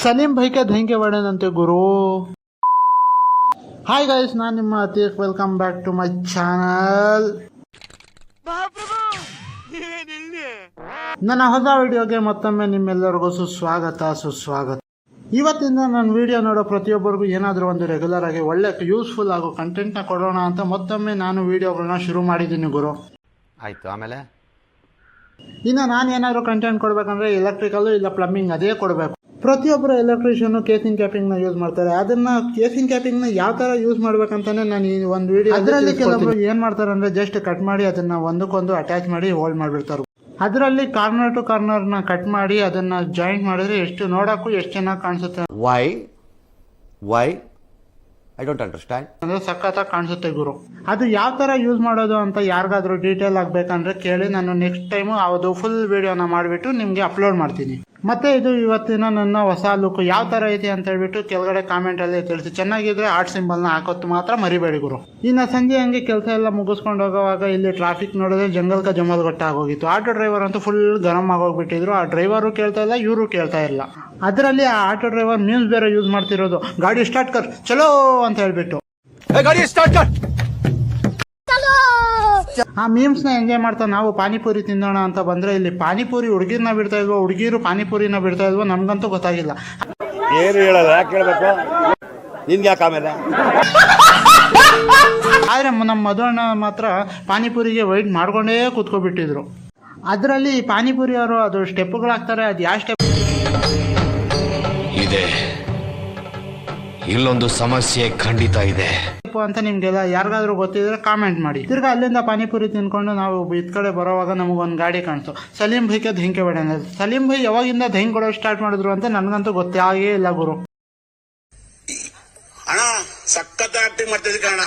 सलीम भाई के धैंके बड़ेनंते गुरु। हाय गाइस, ನಾನು ನಿಮ್ಮ Atiq, welcome back to my channel. ನನ್ನ ಹೊಸ ವಿಡಿಯೋಗೆ ಮತ್ತೊಮ್ಮೆ ನಿಮ್ಮೆಲ್ಲರಿಗೂ ಸುಸ್ವಾಗತ. ಇವತ್ತಿಂದ ನನ್ನ ವಿಡಿಯೋ ನೋಡೋ ಪ್ರತಿಯೊಬ್ಬರಿಗೂ ಏನಾದರೂ ಒಂದು ರೆಗ್ಯುಲರ್ ಆಗಿ ಒಳ್ಳೆ ಯೂಸ್ಫುಲ್ ಆಗೋ ಕಂಟೆಂಟ್ನ ಕೊಡೋಣ ಅಂತ ಮತ್ತೊಮ್ಮೆ ನಾನು ವಿಡಿಯೋಗಳನ್ನ ಶುರು ಮಾಡಿದ್ದೀನಿ ಗುರು. ಆಯಿತು, ಆಮೇಲೆ ಇನ್ನು ನಾನು ಏನಾದರೂ ಕಂಟೆಂಟ್ ಕೊಡಬೇಕಂದ್ರೆ ಎಲೆಕ್ಟ್ರಿಕಲ್ಲು ಇಲ್ಲ ಪ್ಲಂಬಿಂಗ್ ಅದೇ ಕೊಡಬೇಕು. ಪ್ರತಿಯೊಬ್ಬರು ಎಲೆಕ್ಟ್ರಿಷಿಯನ್ ಕೇಸಿಂಗ್ ಕ್ಯಾಪಿಂಗ್ನ ಯೂಸ್ ಮಾಡ್ತಾರೆ. ಅದನ್ನ ಕೇಸಿಂಗ್ ಕ್ಯಾಪಿಂಗ್ನ ಯಾವ ಥರ ಯೂಸ್ ಮಾಡ್ಬೇಕಂತಾನೆ ನಾನು ಈ ಒಂದು ವಿಡಿಯೋ ಅದರಲ್ಲಿ ಕೆಲವೊಬ್ರು ಏನು ಮಾಡ್ತಾರೆ ಅಂದರೆ ಜಸ್ಟ್ ಕಟ್ ಮಾಡಿ ಅದನ್ನು ಒಂದಕ್ಕೊಂದು ಅಟ್ಯಾಚ್ ಮಾಡಿ ಹೋಲ್ಡ್ ಮಾಡಿಬಿಡ್ತಾರೆ. ಅದರಲ್ಲಿ ಕಾರ್ನರ್ ಟು ಕಾರ್ನರ್ನ ಕಟ್ ಮಾಡಿ ಅದನ್ನು ಜಾಯಿಂಟ್ ಮಾಡಿದ್ರೆ ಎಷ್ಟು ನೋಡೋಕ್ಕೂ ಎಷ್ಟು ಚೆನ್ನಾಗಿ ಕಾಣಿಸುತ್ತೆ. Why I don't understand. ಅಂದರೆ ಸಖತ್ತಾಗಿ ಕಾಣಿಸುತ್ತೆ ಗುರು. ಅದು ಯಾವ ಥರ ಯೂಸ್ ಮಾಡೋದು ಅಂತ ಯಾರಿಗಾದ್ರೂ ಡೀಟೇಲ್ ಆಗಬೇಕಂದ್ರೆ ಕೇಳಿ, ನಾನು ನೆಕ್ಸ್ಟ್ ಟೈಮು ಅದು ಫುಲ್ ವಿಡಿಯೋನ ಮಾಡಿಬಿಟ್ಟು ನಿಮಗೆ ಅಪ್ಲೋಡ್ ಮಾಡ್ತೀನಿ. ಮತ್ತೆ ಇದು ಇವತ್ತಿನ ನನ್ನ ಹೊಸ ಲುಕ್ ಯಾವ ಥರ ಐತಿ ಅಂತ ಹೇಳ್ಬಿಟ್ಟು ಕೆಳಗಡೆ ಕಾಮೆಂಟಲ್ಲಿ ತಿಳಿಸಿ. ಚೆನ್ನಾಗಿದ್ರೆ ಆರ್ಟ್ ಸಿಂಬಲ್ನ ಹಾಕೋದು ಮಾತ್ರ ಮರಿಬೇಡಿ ಗುರು. ಇನ್ನು ಸಂಜೆ ಹಂಗೆ ಕೆಲಸ ಎಲ್ಲ ಮುಗಿಸ್ಕೊಂಡು ಹೋಗೋವಾಗ ಇಲ್ಲಿ ಟ್ರಾಫಿಕ್ ನೋಡಿದ್ರೆ ಜಂಗಲ್ ಕ ಜಮಲ್ ಗೊತ್ತಾಗೋಗಿತ್ತು. ಆಟೋ ಡ್ರೈವರ್ ಅಂತೂ ಫುಲ್ ಗರಂ ಆಗೋಗ್ಬಿಟ್ಟಿದ್ರು. ಆ ಡ್ರೈವರು ಕೇಳ್ತಾ ಇಲ್ಲ, ಇವರು ಕೇಳ್ತಾ ಇಲ್ಲ. ಅದರಲ್ಲಿ ಆ ಆಟೋ ಡ್ರೈವರ್ ಮೀನ್ಸ್ ಬೇರೆ ಯೂಸ್ ಮಾಡ್ತಿರೋದು, ಗಾಡಿ ಸ್ಟಾರ್ಟ್ ಕರ್ ಚಲೋ ಅಂತ ಹೇಳ್ಬಿಟ್ಟು. ಆ ಮೀಮ್ಸ್ನ ಎಂಜಾಯ್ ಮಾಡ್ತಾ ನಾವು ಪಾನಿಪುರಿ ತಿನ್ನೋಣ ಅಂತ ಬಂದ್ರೆ ಇಲ್ಲಿ ಪಾನಿಪುರಿ ಹುಡುಗಿರ್ನ ಬಿಡ್ತಾ ಇಲ್ವೋ, ಹುಡುಗಿರು ಪಾನಿಪುರಿನ ಬಿಡ್ತಾ ಇಲ್ವೋ ನಮ್ಗಂತೂ ಗೊತ್ತಾಗಿಲ್ಲ. ಏನು ಹೇಳಲ್ಲ, ಯಾಕೆ ಕೇಳಬೇಕು ನಿನ್ಗೆ, ಯಾಕೆ ಆಮೇಲೆ. ಆದ್ರೆ ನಮ್ಮ ಮಧುವಣ್ಣ ಮಾತ್ರ ಪಾನಿಪುರಿಗೆ ವೈಟ್ ಮಾಡ್ಕೊಂಡೇ ಕೂತ್ಕೊಬಿಟ್ಟಿದ್ರು. ಅದರಲ್ಲಿ ಪಾನಿಪುರಿ ಅವರು ಅದು ಸ್ಟೆಪ್ಗಳಾಗ್ತಾರೆ. ಅದು ಯಾವ ಸ್ಟೆಪ್ ಇದೆ, ಇಲ್ಲೊಂದು ಸಮಸ್ಯೆ ಖಂಡಿತ ಇದೆ ಅಂತ ನಿಮ್ಗೆಲ್ಲ ಯಾರಿಗಾದ್ರೂ ಗೊತ್ತಿದ್ರೆ ಕಾಮೆಂಟ್ ಮಾಡಿ. ತಿರ್ಗಾ ಅಲ್ಲಿಂದ ಪಾನಿಪುರಿ ತಿನ್ಕೊಂಡು ನಾವು ಇದ್ ಕಡೆ ಬರೋವಾಗ ನಮಗೊಂದು ಗಾಡಿ ಕಾಣ್ತು. ಸಲೀಂ ಭೈಗೆ ಧೈಂಕೆ ಬೇಡ. ಸಲೀಂ ಭೈ ಯಾವಾಗಿಂದ ಧೈಂಕ್ ಕೊಡೋಕೆ ಸ್ಟಾರ್ಟ್ ಮಾಡಿದ್ರು ಅಂತ ನನ್ಗಂತೂ ಗೊತ್ತೇ ಆಗೇ ಇಲ್ಲ ಗುರು. ಅಣ್ಣ ಸಖತ್ ಆಕ್ಟಿಂಗ್ ಮಾಡ್ತಿದ್ದೆ ಕಣ.